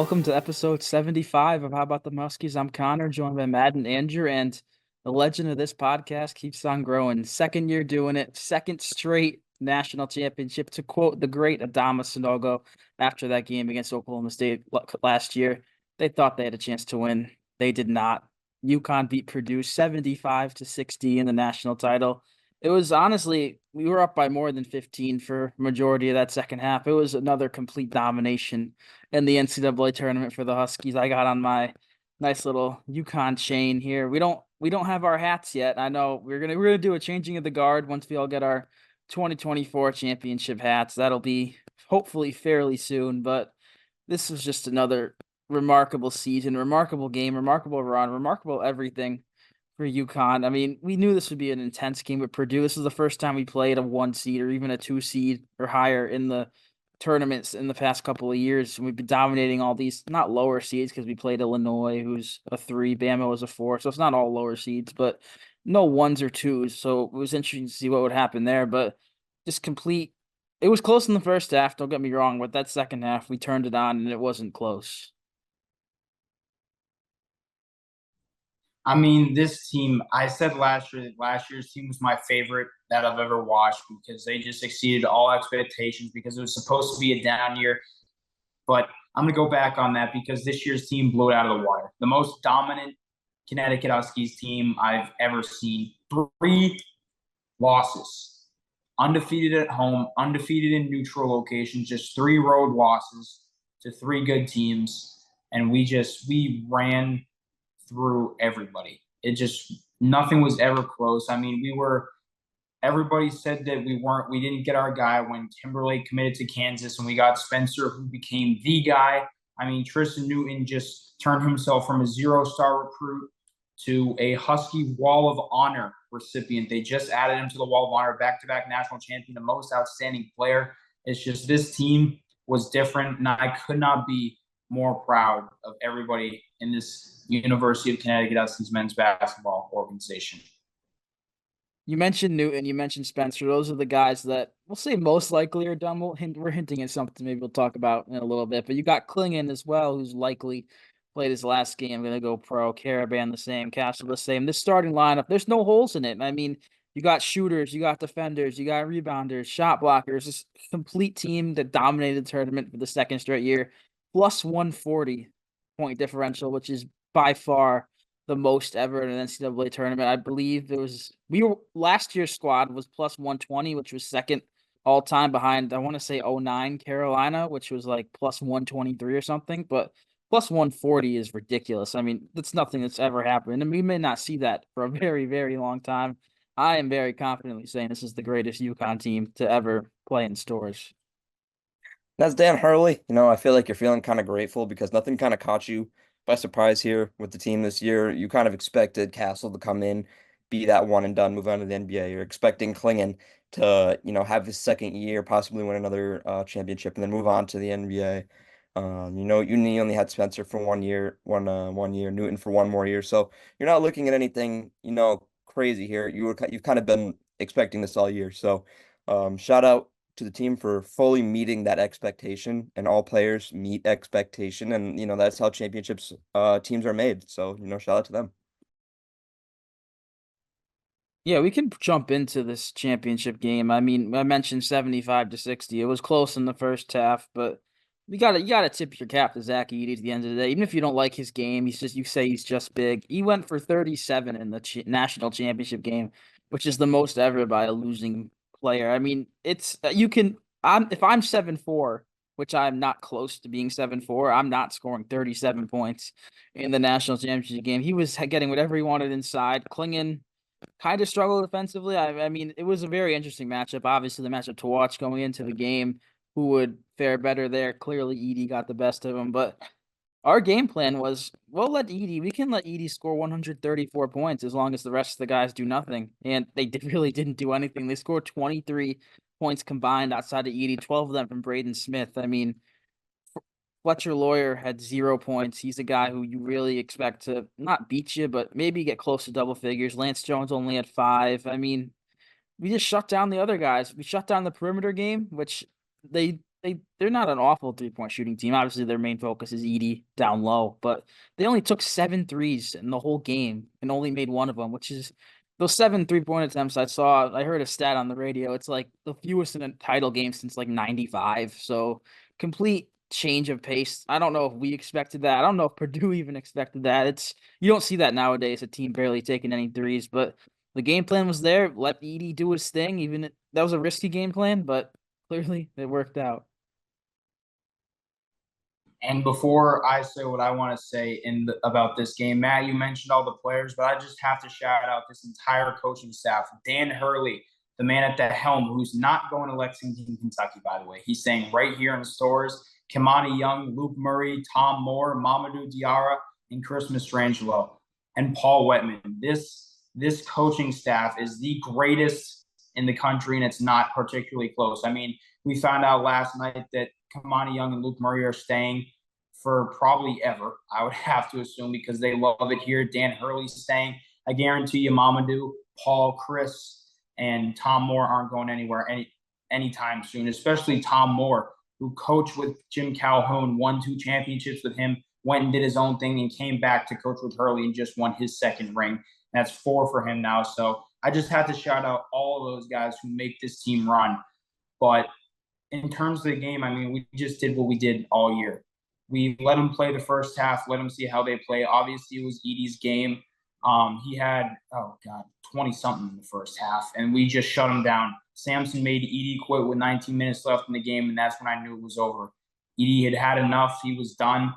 Welcome to episode 75 of How About the Huskies. I'm Connor, joined by Matt and Andrew, and the legend of this podcast keeps on growing. Second year doing it, second straight national championship. To quote the great Adama Sanogo after that game against Oklahoma State last year, they thought they had a chance to win. They did not. UConn beat Purdue 75-60 in the national title. It was honestly, we were up by more than 15 for majority of that second half. It was another complete domination in the NCAA tournament for the Huskies. I got on my nice little UConn chain here. We don't have our hats yet. I know we're gonna do a changing of the guard once we all get our 2024 championship hats. That'll be hopefully fairly soon, but this was just another remarkable season, remarkable game, remarkable run, remarkable everything for UConn. I mean, we knew this would be an intense game with Purdue. This is the first time we played a 1 seed or even a 2 seed or higher in the tournaments in the past couple of years. We've been dominating all these, not lower seeds, because we played Illinois, who's a 3, Bama was a 4. So it's not all lower seeds, but no ones or twos. So it was interesting to see what would happen there. But just complete. It was close in the first half, don't get me wrong, but that second half, we turned it on and it wasn't close. I mean, this team, I said last year that last year's team was my favorite that I've ever watched because they just exceeded all expectations because it was supposed to be a down year. But I'm going to go back on that because this year's team blew it out of the water. The most dominant Connecticut Huskies team I've ever seen. 3 losses, undefeated at home, undefeated in neutral locations, just 3 road losses to 3 good teams. And we ran through everybody. It just nothing was ever close. I mean, everybody said that we didn't get our guy when Timberlake committed to Kansas and we got Spencer who became the guy. I mean, Tristan Newton just turned himself from a 0-star recruit to a Husky Wall of Honor recipient. They just added him to the Wall of Honor, back-to-back national champion, the most outstanding player. It's just this team was different, and I could not be more proud of everybody in this University of Connecticut Huskies men's basketball organization. You mentioned Newton, you mentioned Spencer. Those are the guys that we'll say most likely are done. We're hinting at something maybe we'll talk about in a little bit. But you got Klingon as well, who's likely played his last game, going to go pro. Caravan the same, Castle the same. This starting lineup, there's no holes in it. I mean, you got shooters, you got defenders, you got rebounders, shot blockers. This complete team that dominated the tournament for the second straight year. Plus 140 point differential, which is by far the most ever in an NCAA tournament. I believe last year's squad was plus 120, which was second all time behind, I want to say 09 Carolina, which was like plus 123 or something, but plus 140 is ridiculous. I mean, that's nothing that's ever happened. And we may not see that for a very, very long time. I am very confidently saying this is the greatest UConn team to ever play in stores. That's Dan Hurley. I feel like you're feeling kind of grateful because nothing kind of caught you by surprise here with the team this year. You kind of expected Castle to come in, be that one and done, move on to the NBA. You're expecting Klingon to, have his second year, possibly win another championship, and then move on to the NBA. You only had Spencer for 1 year, 1 year, Newton for one more year. So you're not looking at anything, crazy here. You've kind of been expecting this all year. So shout out to the team for fully meeting that expectation, and all players meet expectation, and that's how championships teams are made. So shout out to them. Yeah, we can jump into this championship game. I mean, I mentioned 75-60. It was close in the first half, but you gotta tip your cap to Zach Edey at the end of the day. Even if you don't like his game, you say he's just big. He went for 37 in the national championship game, which is the most ever by a losing player. I mean, it's you can. If I'm 7-4, which I'm not close to being 7-4, I'm not scoring 37 points in the national championship game. He was getting whatever he wanted inside. Klingon kind of struggled defensively. I mean, it was a very interesting matchup. Obviously, the matchup to watch going into the game. Who would fare better there? Clearly, Edey got the best of him, but our game plan was, we can let Edey score 134 points as long as the rest of the guys do nothing. And they really didn't do anything. They scored 23 points combined outside of Edey, 12 of them from Braden Smith. I mean, Fletcher Lawyer had 0 points. He's a guy who you really expect to not beat you, but maybe get close to double figures. Lance Jones only had 5. I mean, we just shut down the other guys. We shut down the perimeter game, which they they're not an awful 3-point shooting team. Obviously, their main focus is Edie down low, but they only took 7 threes in the whole game and only made one of them, which is those 7 3-point attempts I saw. I heard a stat on the radio. It's like the fewest in a title game since like 95. So complete change of pace. I don't know if we expected that. I don't know if Purdue even expected that. You don't see that nowadays, a team barely taking any threes, but the game plan was there. Let Edie do his thing. That was a risky game plan, but clearly it worked out. And before I say what I want to say about this game, Matt, you mentioned all the players, but I just have to shout out this entire coaching staff. Dan Hurley, the man at the helm, who's not going to Lexington, Kentucky, by the way. He's staying right here in Stores. Kimani Young, Luke Murray, Tom Moore, Mamadou Diarra, and Chris Mastrangelo, and Paul Wetman. This coaching staff is the greatest in the country, and it's not particularly close. I mean, we found out last night that Kimani Young and Luke Murray are staying for probably ever, I would have to assume, because they love it here. Dan Hurley's staying. I guarantee you Mamadou, Paul, Chris, and Tom Moore aren't going anywhere anytime soon, especially Tom Moore, who coached with Jim Calhoun, won 2 championships with him, went and did his own thing, and came back to coach with Hurley and just won his 2nd ring. That's 4 for him now. So I just had to shout out all of those guys who make this team run. But in terms of the game, I mean, we just did what we did all year. We let them play the first half, let them see how they play. Obviously, it was Edie's game. He had, 20-something in the first half, and we just shut him down. Sampson made Edie quit with 19 minutes left in the game, and that's when I knew it was over. Edie had enough. He was done.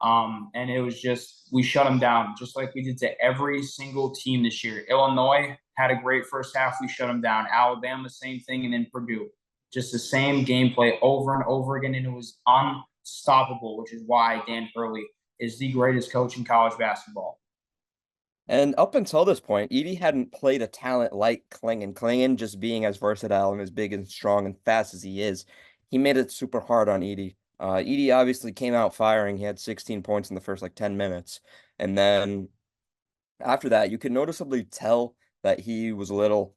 And it was just, we shut him down, just like we did to every single team this year. Illinois had a great first half. We shut them down. Alabama, same thing. And then Purdue, just the same gameplay over and over again. And it was unstoppable, which is why Dan Hurley is the greatest coach in college basketball. And up until this point, Edie hadn't played a talent like Clingan. Clingan, just being as versatile and as big and strong and fast as he is, he made it super hard on Edie. Edie obviously came out firing. He had 16 points in the first 10 minutes. And then after that, you could noticeably tell that he was a little,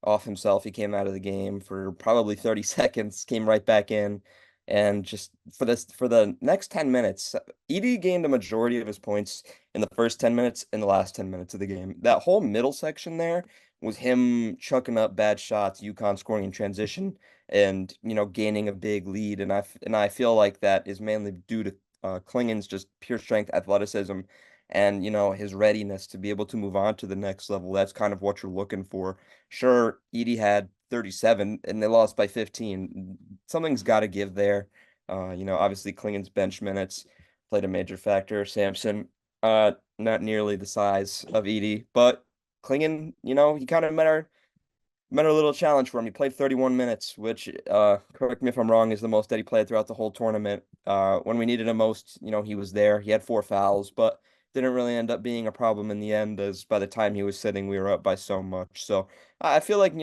off himself. He came out of the game for probably 30 seconds, came right back in. And just for the next 10 minutes, Edie gained a majority of his points in the first 10 minutes and the last 10 minutes of the game. That whole middle section there was him chucking up bad shots, UConn scoring in transition, and gaining a big lead. And I feel like that is mainly due to Klingen's just pure strength, athleticism, and his readiness to be able to move on to the next level. That's kind of what you're looking for. Sure, Edie had 37 and they lost by 15. Something's got to give there. Obviously Klingen's bench minutes played a major factor. Sampson, not nearly the size of Edie, but Klingen, he kind of met a little challenge for him. He played 31 minutes, which, correct me if I'm wrong, is the most that he played throughout the whole tournament. When we needed him most, he was there. He had 4 fouls, but didn't really end up being a problem in the end, as by the time he was sitting, we were up by so much. So I feel like,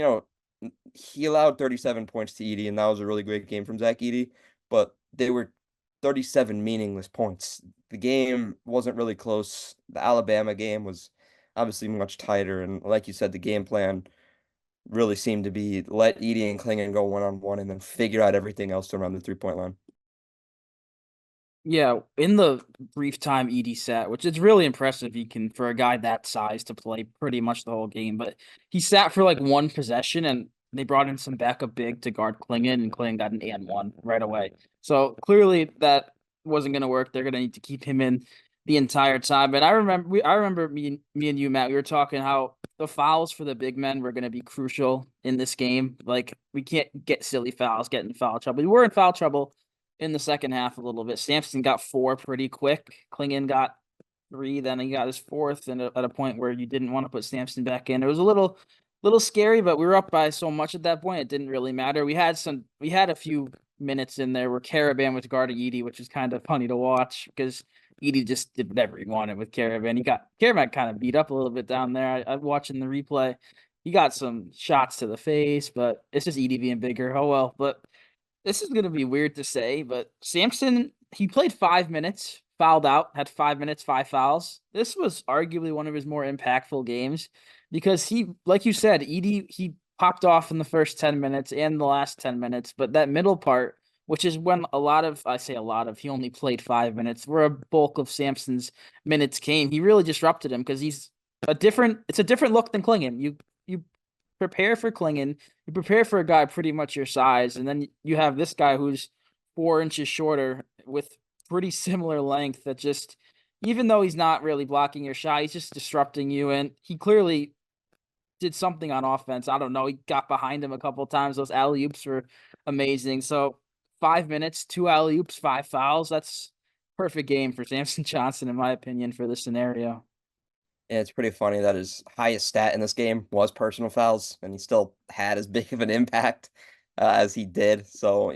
he allowed 37 points to Edie, and that was a really great game from Zach Edey, but they were 37 meaningless points. The game wasn't really close. The Alabama game was obviously much tighter, and like you said, the game plan really seemed to be let Edie and Klingen go one-on-one and then figure out everything else around the 3-point line. Yeah, in the brief time Edie sat, which is really impressive, he can for a guy that size to play pretty much the whole game. But he sat for like 1 possession, and they brought in some backup big to guard Klingen, and Klingen got an and 1 right away. So clearly that wasn't going to work. They're going to need to keep him in the entire time. And I remember me and you, Matt, we were talking how the fouls for the big men were going to be crucial in this game. Like, we can't get silly fouls, get in foul trouble. We were in foul trouble in the second half a little bit. Sampson got 4 pretty quick. Klingen got 3, then he got his 4th, and at a point where you didn't want to put Sampson back in. It was a little scary, but we were up by so much at that point, it didn't really matter. We had a few minutes in there where Caravan was guarding Edie, which is kind of funny to watch because Edie just did whatever he wanted with Caravan. Caravan kind of beat up a little bit down there. I'm watching the replay. He got some shots to the face, but it's just Edie being bigger. Oh well, but this is going to be weird to say, but Sampson, he played 5 minutes, fouled out, had 5 minutes, 5 fouls. This was arguably one of his more impactful games because he, like you said, Edie, he popped off in the first 10 minutes and the last 10 minutes, but that middle part, which is when he only played 5 minutes, where a bulk of Sampson's minutes came, he really disrupted him because it's a different look than Klingon. You prepare for Klingon, you prepare for a guy pretty much your size, and then you have this guy who's 4 inches shorter with pretty similar length that just, even though he's not really blocking your shot, he's just disrupting you. And he clearly did something on offense. I don't know. He got behind him a couple of times. Those alley oops were amazing. So 5 minutes, 2 alley oops, 5 fouls. That's perfect game for Samson Johnson, in my opinion, for this scenario. Yeah, it's pretty funny that his highest stat in this game was personal fouls, and he still had as big of an impact as he did. So,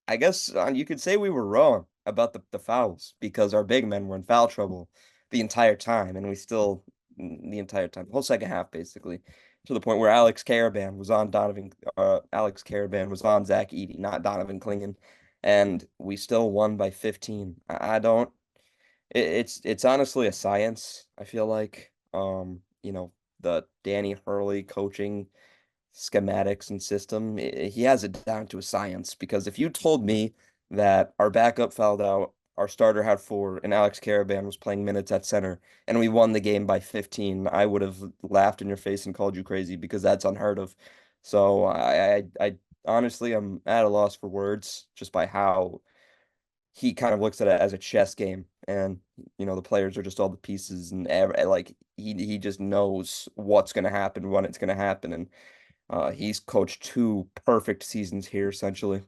I guess you could say we were wrong about the fouls because our big men were in foul trouble the entire time, and we still the entire time, the whole second half, basically, to the point where Alex Caravan was on Zach Edey, not Donovan Clingan, and we still won by 15. I don't. It's honestly a science, I feel like. The Danny Hurley coaching schematics and system, he has it down to a science. Because if you told me that our backup fouled out, our starter had four, and Alex Caravan was playing minutes at center, and we won the game by 15, I would have laughed in your face and called you crazy because that's unheard of. So I honestly, I'm at a loss for words just by how he kind of looks at it as a chess game, and the players are just all the pieces, and like he just knows what's going to happen when it's going to happen, and he's coached two perfect seasons here essentially.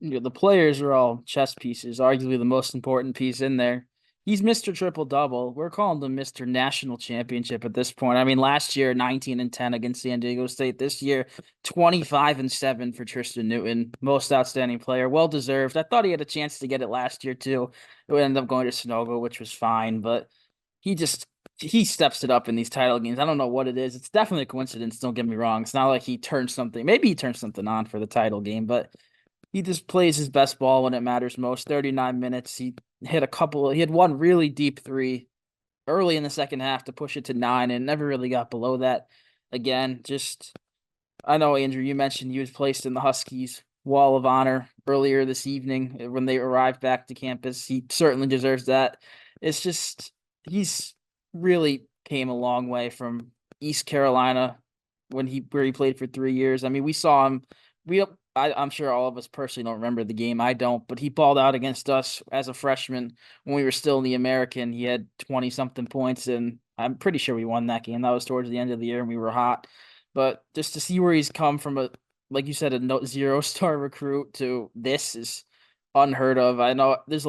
The players are all chess pieces, arguably the most important piece in there. He's Mr. Triple Double. We're calling him Mr. National Championship at this point. I mean, last year 19-10 against San Diego State. This year 25-7 for Tristan Newton, most outstanding player, well deserved. I thought he had a chance to get it last year too. It would end up going to Sonogo, which was fine, but he steps it up in these title games. I don't know what it is. It's definitely a coincidence. Don't get me wrong. It's not like he turned something. Maybe he turned something on for the title game, but he just plays his best ball when it matters most. 39 minutes. He had one really deep three early in the second half to push it to 9 and never really got below that again. I know, Andrew, you mentioned he was placed in the Huskies Wall of Honor earlier this evening when they arrived back to campus. He certainly deserves that. It's just, he's really came a long way from East Carolina where he played for 3 years. I mean, we saw him. I'm sure all of us personally don't remember the game. I don't, but he balled out against us as a freshman when we were still in the American. He had 20 something points, and I'm pretty sure we won that game. That was towards the end of the year, and we were hot. But just to see where he's come from, like you said, a 0-star recruit to this is unheard of. I know he's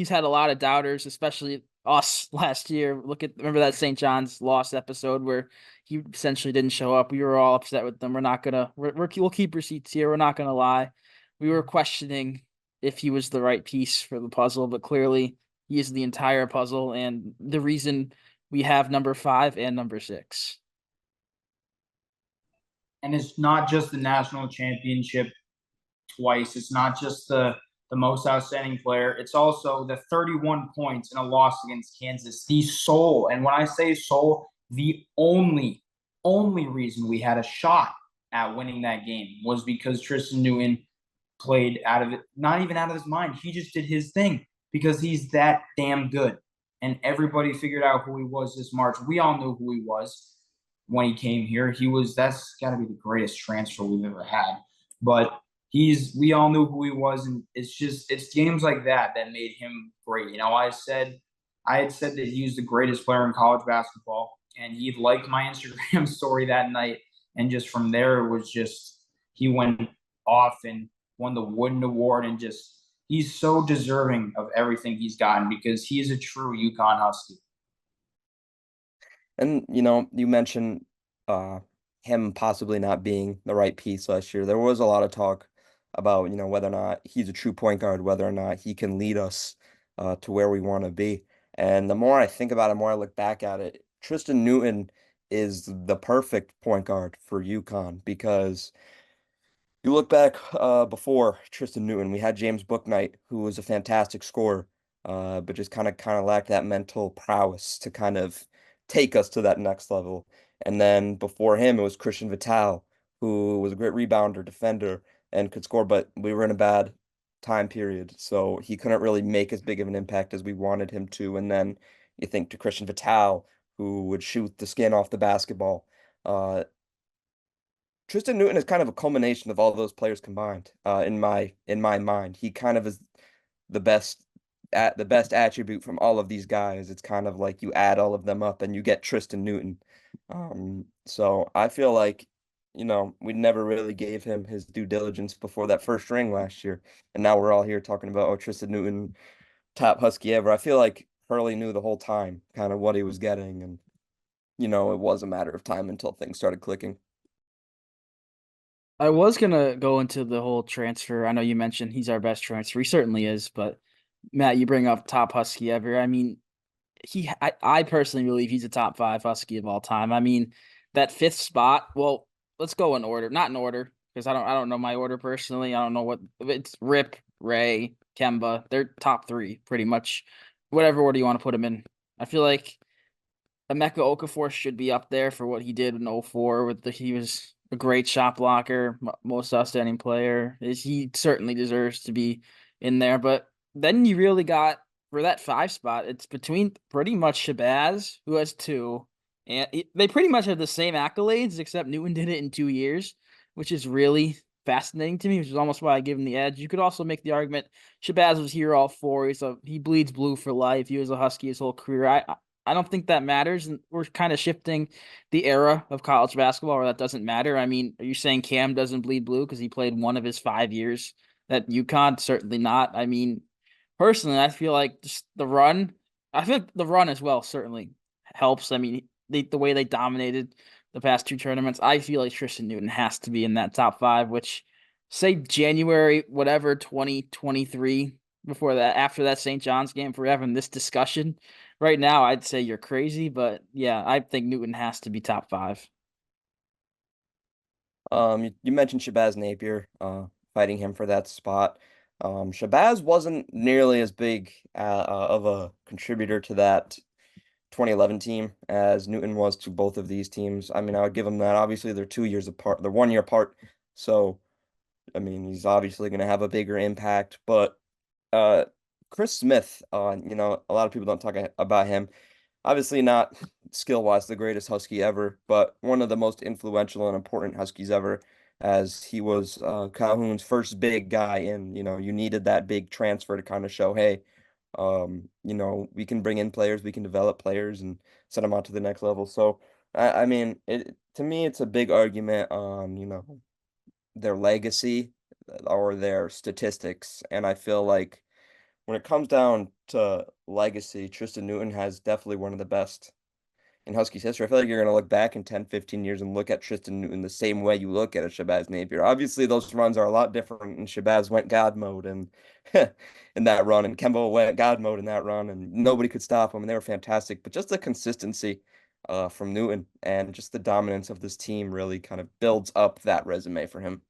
had a lot of doubters, especially us last year. Remember that St. John's loss episode where he essentially didn't show up. We were all upset with them. We'll keep receipts here. We're not gonna lie. We were questioning if he was the right piece for the puzzle, but clearly he is the entire puzzle and the reason we have number 5 and number 6. And it's not just the national championship twice. It's not just the most outstanding player. It's also the 31 points in a loss against Kansas. The sole, and when I say sole, the only reason we had a shot at winning that game was because Tristan Newton played out of it, not even out of his mind. He just did his thing because he's that damn good. And everybody figured out who he was this March. We all knew who he was when he came here. That's got to be the greatest transfer we've ever had. But we all knew who he was, and it's games like that made him great. I had said that he was the greatest player in college basketball, and he liked my Instagram story that night. And just from there, it was just he went off and won the Wooden Award, and he's so deserving of everything he's gotten because he is a true UConn Husky. And you mentioned him possibly not being the right piece last year. There was a lot of talk about whether or not he's a true point guard, whether or not he can lead us to where we want to be. And the more I think about it, the more I look back at it, Tristan Newton is the perfect point guard for UConn because you look back before Tristan Newton, we had James Bouknight, who was a fantastic scorer, but just kind of lacked that mental prowess to kind of take us to that next level. And then before him, it was Christian Vital, who was a great rebounder, defender, and could score, but we were in a bad time period. So he couldn't really make as big of an impact as we wanted him to. And then you think to Christian Vital, who would shoot the skin off the basketball. Tristan Newton is kind of a culmination of all those players combined. In my mind, he kind of is the best at the best attribute from all of these guys. It's kind of like you add all of them up and you get Tristan Newton. So I feel like, we never really gave him his due diligence before that first ring last year, and now we're all here talking about, oh, Tristan Newton, top Husky ever. I feel like Hurley knew the whole time kind of what he was getting, and it was a matter of time until things started clicking. I was gonna go into the whole transfer. I know you mentioned he's our best transfer. He certainly is, but Matt, you bring up top Husky ever. I mean, I personally believe he's a top 5 Husky of all time. I mean, that 5th spot. Well, let's go in order, not in order, because I don't know my order personally. I don't know what it's. Rip, Ray, Kemba. They're top 3 pretty much. Whatever order you want to put them in. I feel like Emeka Okafor should be up there for what he did in 04 he was a great shot blocker, most outstanding player. He certainly deserves to be in there. But then you really got for that 5 spot, it's between pretty much Shabazz, who has 2, and they pretty much have the same accolades, except Newton did it in 2 years, which is really fascinating to me, which is almost why I give him the edge. You could also make the argument Shabazz was here all 4. He bleeds blue for life. He was a Husky his whole career. I don't think that matters, and we're kind of shifting the era of college basketball where that doesn't matter. I mean, are you saying Cam doesn't bleed blue because he played one of his 5 years at UConn? Certainly not. I mean, personally, I feel like just I feel like the run as well certainly helps. I mean, the way they dominated the past 2 tournaments, I feel like Tristan Newton has to be in that top 5, which say January, whatever, 2023, before that, after that St. John's game, if we're having this discussion. Right now, I'd say you're crazy, but yeah, I think Newton has to be top 5. You mentioned Shabazz Napier, fighting him for that spot. Shabazz wasn't nearly as big of a contributor to that 2011 team as Newton was to both of these teams. I mean, I would give him that. Obviously, they're 2 years apart. They're 1 year apart. So, I mean, he's obviously going to have a bigger impact. But Chris Smith, a lot of people don't talk about him. Obviously not skill-wise the greatest Husky ever, but one of the most influential and important Huskies ever, as he was Calhoun's first big guy, and you needed that big transfer to kind of show, hey, we can bring in players, we can develop players, and set them on to the next level. So, I mean, to me, it's a big argument on their legacy or their statistics, and I feel like when it comes down to legacy, Tristan Newton has definitely one of the best in Huskies history. I feel like you're going to look back in 10, 15 years and look at Tristan Newton the same way you look at a Shabazz Napier. Obviously, those runs are a lot different, and Shabazz went God mode and in that run, and Kemba went God mode in that run, and nobody could stop him, and they were fantastic. But just the consistency from Newton and just the dominance of this team really kind of builds up that resume for him.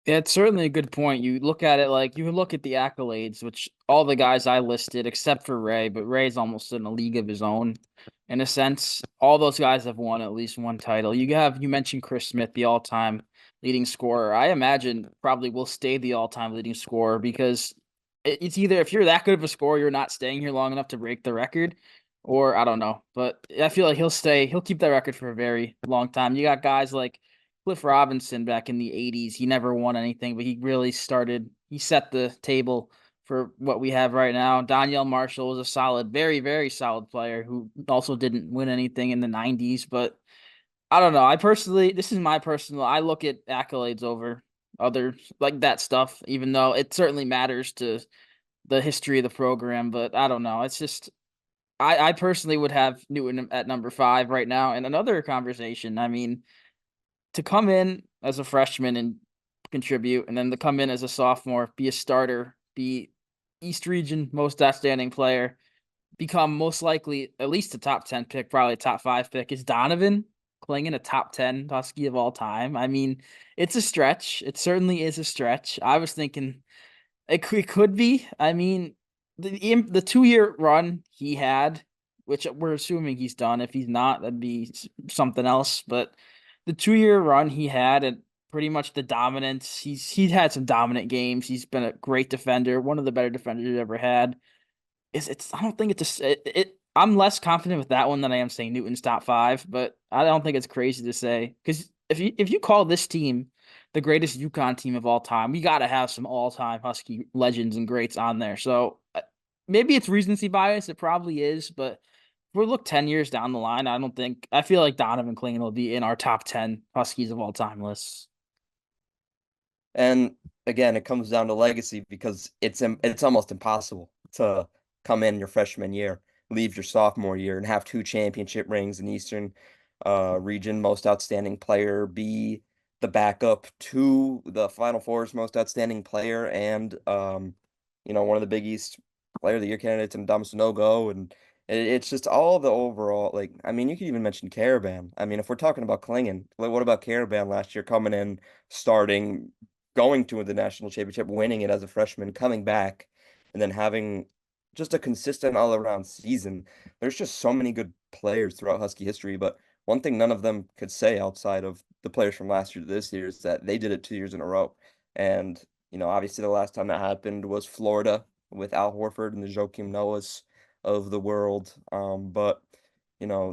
Yeah, it's certainly a good point. You look at it like you look at the accolades, which all the guys I listed, except for Ray, but Ray's almost in a league of his own in a sense. All those guys have won at least one title. You mentioned Chris Smith, the all-time leading scorer. I imagine probably will stay the all-time leading scorer because it's either if you're that good of a scorer, you're not staying here long enough to break the record, or I don't know. But I feel like he'll keep that record for a very long time. You got guys like Cliff Robinson back in the 80s. He never won anything, but he set the table for what we have right now. Donyell Marshall was a solid, very, very solid player who also didn't win anything in the 90s. But I don't know. I look at accolades over other like that stuff, even though it certainly matters to the history of the program. But I don't know. It's just, I personally would have Newton at number 5 right now. And another conversation, I mean, to come in as a freshman and contribute, and then to come in as a sophomore, be a starter, be East Region most outstanding player, become most likely at least a top 10 pick, probably a top 5 pick, is Donovan Clingan a top 10 Husky of all time? I mean, it's a stretch. It certainly is a stretch. I was thinking it could be. I mean, the 2-year run he had which we're assuming he's done. If he's not, that'd be something else. But the 2-year run he had and pretty much the dominance, he's had some dominant games. He's been a great defender, one of the better defenders we've ever had. It's I don't think it's I'm less confident with that one than I am saying Newton's top 5, but I don't think it's crazy to say because if you call this team the greatest UConn team of all time, we got to have some all-time Husky legends and greats on there. So maybe it's recency bias. It probably is, but if we look 10 years down the line, I feel like Donovan Clingan will be in our top 10 Huskies of all time lists. And again, it comes down to legacy because it's almost impossible to come in your freshman year, leave your sophomore year, and have 2 championship rings in Eastern region most outstanding player, be the backup to the Final Four's most outstanding player, and one of the Big East Player of the Year candidates in Dom Sonogo, and it's just all the overall, like, I mean, you could even mention Caravan. I mean, if we're talking about Clingan, like, what about Caravan last year coming in, starting, going to the national championship, winning it as a freshman, coming back, and then having just a consistent all around season. There's just so many good players throughout Husky history, but one thing none of them could say outside of the players from last year to this year is that they did it 2 years in a row. And, obviously the last time that happened was Florida with Al Horford and the Joakim Noahs of the world. But,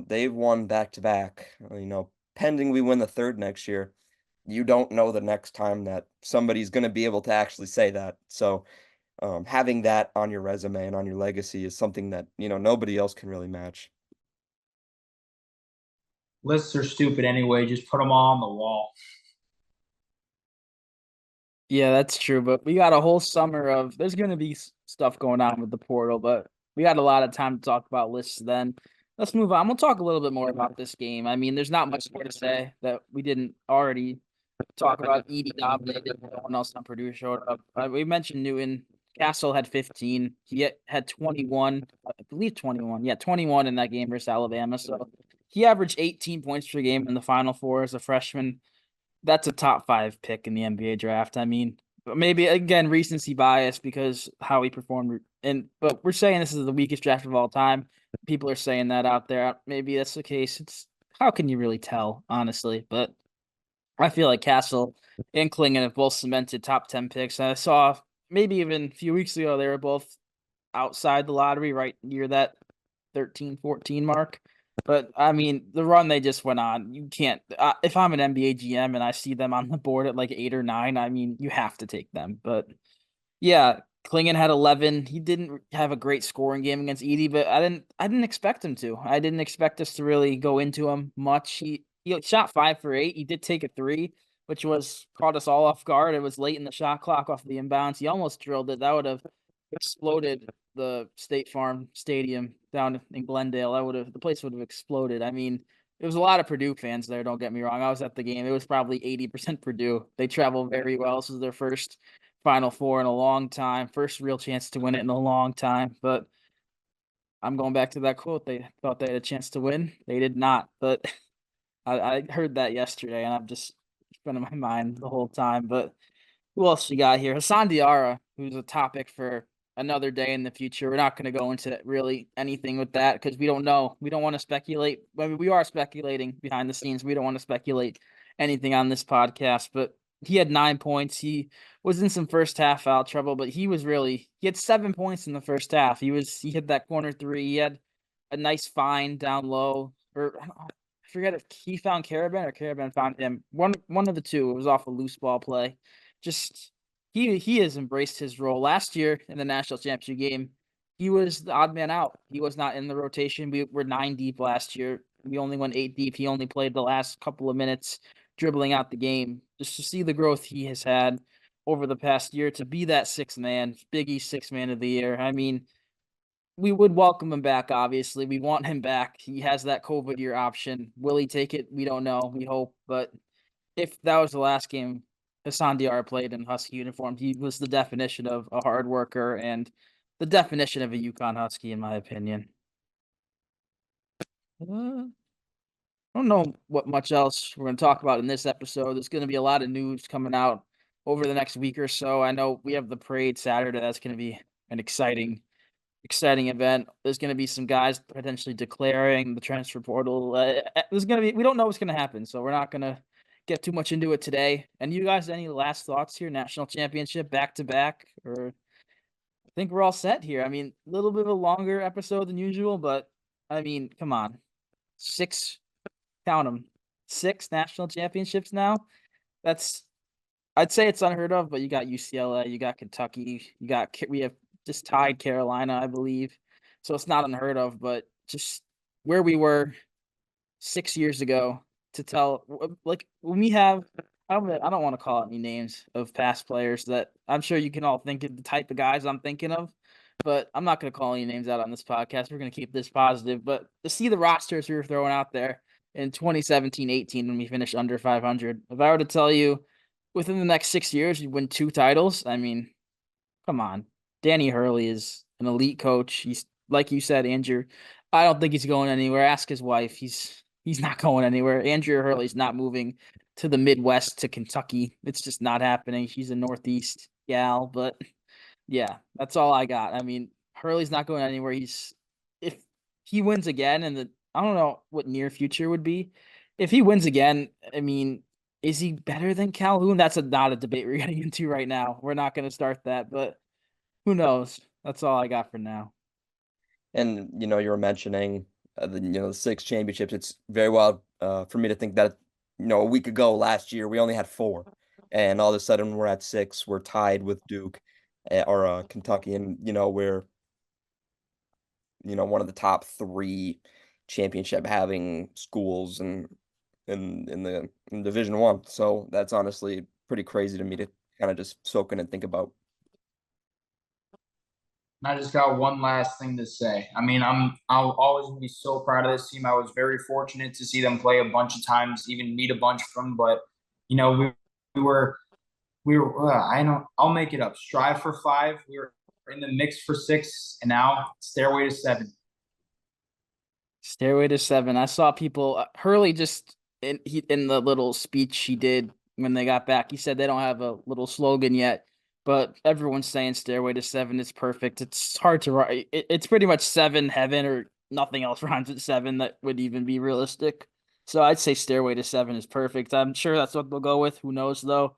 they've won back to back, pending we win the third next year. You don't know the next time that somebody's going to be able to actually say that. So having that on your resume and on your legacy is something that, nobody else can really match. Lists are stupid anyway. Just put them all on the wall. Yeah, that's true. But we got a whole summer of there's going to be stuff going on with the portal, but we got a lot of time to talk about lists then. Let's move on. We'll talk a little bit more about this game. I mean, there's not much more to say that we didn't already talk about. Edie dominated. No one else on Purdue showed up. We mentioned Newton. Castle had 15. He had 21. I believe 21. Yeah, 21 in that game versus Alabama. So he averaged 18 points per game in the Final Four as a freshman. That's a top 5 pick in the NBA draft. I mean, maybe again recency bias because how he performed. But we're saying this is the weakest draft of all time. People are saying that out there. Maybe that's the case. It's how can you really tell, honestly? But I feel like Castle and Clingan have both cemented top 10 picks. And I saw maybe even a few weeks ago they were both outside the lottery, right near that 13, 14 mark. But I mean, the run they just went on, you can't. If I'm an NBA GM and I see them on the board at like 8 or 9, I mean, you have to take them. But yeah, Clingan had 11. He didn't have a great scoring game against Edie, but I didn't expect him to. I didn't expect us to really go into him much. He shot 5 for 8. He did take a 3, which was caught us all off guard. It was late in the shot clock off the inbounds. He almost drilled it. That would have exploded the State Farm Stadium down in Glendale. The place would have exploded. I mean, there was a lot of Purdue fans there, don't get me wrong. I was at the game. It was probably 80% Purdue. They travel very well. This was their first Final Four in a long time, first real chance to win it in a long time. But I'm going back to that quote. They thought they had a chance to win. They did not. But I heard that yesterday, and I've just been in my mind the whole time. But who else you got here? Hassan Diarra, who's a topic for another day in the future. We're not going to go into really anything with that because we don't know. We don't want to speculate. I mean, we are speculating behind the scenes. We don't want to speculate anything on this podcast, but he had 9 points. He was in some first half foul trouble, but he had 7 points in the first half. He hit that corner 3. He had a nice find down low, or I forget if he found Caravan or Caravan found him. One of the two. It was off a loose ball play. Just he has embraced his role. Last year in the national championship game, he was the odd man out. He was not in the rotation. We were 9 deep last year. We only went 8 deep. He only played the last couple of minutes, dribbling out the game. Just to see the growth he has had over the past year to be that 6th man, Big East 6th man of the year. I mean, we would welcome him back, obviously. We want him back. He has that COVID year option. Will he take it? We don't know. We hope. But if that was the last game Hassan Diarra played in Husky uniform, he was the definition of a hard worker and the definition of a UConn Husky, in my opinion. I don't know what much else we're going to talk about in this episode. There's going to be a lot of news coming out over the next week or so. I know we have the parade Saturday. That's going to be an exciting exciting event. There's going to be some guys potentially declaring the transfer portal. We don't know what's going to happen, so we're not going to get too much into it today. And you guys, any last thoughts here? National championship back to back, or I think we're all set here. I mean, a little bit of a longer episode than usual, but I mean, come on, 6, count them, 6 national championships now. I'd say it's unheard of, but you got UCLA, you got Kentucky, we have just tied Carolina, I believe. So it's not unheard of, but just where we were 6 years ago to tell, like when we have, I don't want to call out any names of past players that I'm sure you can all think of the type of guys I'm thinking of, but I'm not going to call any names out on this podcast. We're going to keep this positive, but to see the rosters we were throwing out there in 2017-18 when we finished under 500, if I were to tell you within the next 6 years you win 2 titles, I mean, come on. Danny Hurley is an elite coach. He's, like you said, Andrew, I don't think he's going anywhere. Ask his wife. He's not going anywhere. Andrew Hurley's not moving to the Midwest to Kentucky. It's just not happening. She's a Northeast gal, but yeah, that's all I got. I mean, Hurley's not going anywhere. If he wins again, and I don't know what near future would be. If he wins again, I mean, is he better than Calhoun? That's not a debate we're getting into right now. We're not going to start that, but who knows? That's all I got for now. And you were mentioning the 6 championships. It's very wild for me to think that a week ago last year we only had 4, and all of a sudden we're at 6. We're tied with Duke or Kentucky, and we're one of the top 3 championship having schools and in Division 1. So that's honestly pretty crazy to me to kind of just soak in and think about. I just got one last thing to say. I mean, I'll always be so proud of this team. I was very fortunate to see them play a bunch of times, even meet a bunch of them. But I'll make it up. Strive for 5. We were in the mix for 6, and now stairway to 7. Stairway to 7. I saw people. Hurley just in the little speech he did when they got back. He said they don't have a little slogan yet, but everyone's saying Stairway to 7 is perfect. It's hard to write. It's pretty much 7 heaven or nothing else rhymes with 7 that would even be realistic. So I'd say Stairway to 7 is perfect. I'm sure that's what they'll go with. Who knows though?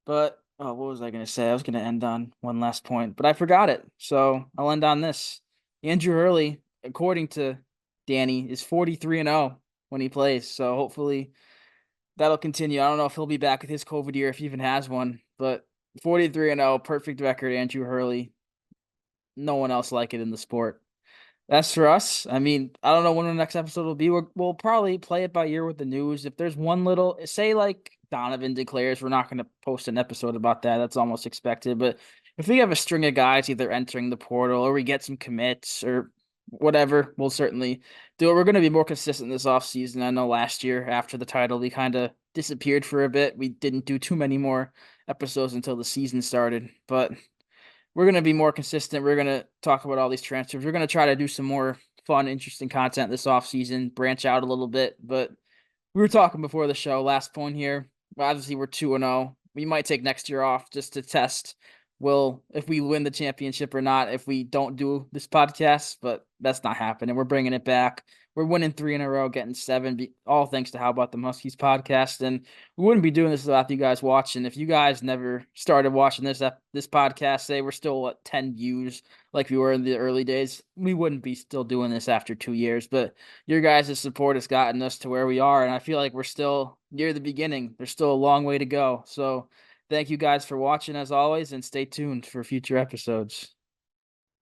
But what was I gonna say? I was gonna end on one last point, but I forgot it. So I'll end on this. Andrew Hurley, according to Danny, is 43-0 when he plays. So hopefully that'll continue. I don't know if he'll be back with his COVID year, if he even has one, but 43-0, perfect record, Andrew Hurley. No one else like it in the sport. That's for us. I mean, I don't know when the next episode will be. We'll probably play it by ear with the news. If there's one little, say like Donovan declares, we're not going to post an episode about that. That's almost expected. But if we have a string of guys either entering the portal or we get some commits or whatever, we'll certainly do it. We're going to be more consistent this offseason. I know last year after the title, we kind of disappeared for a bit. We didn't do too many more episodes until the season started, but we're going to be more consistent. We're going to talk about all these transfers. We're going to try to do some more fun, interesting content this offseason, branch out a little bit. But we were talking before the show, last point here. Obviously, we're 2-0. We might take next year off just to test if we win the championship or not if we don't do this podcast, but that's not happening. We're bringing it back. We're winning 3 in a row, getting 7, all thanks to How About the Huskies podcast. And we wouldn't be doing this without you guys watching. If you guys never started watching this podcast, say we're still at 10 views like we were in the early days, we wouldn't be still doing this after 2 years. But your guys' support has gotten us to where we are, and I feel like we're still near the beginning. There's still a long way to go. So thank you guys for watching as always, and stay tuned for future episodes.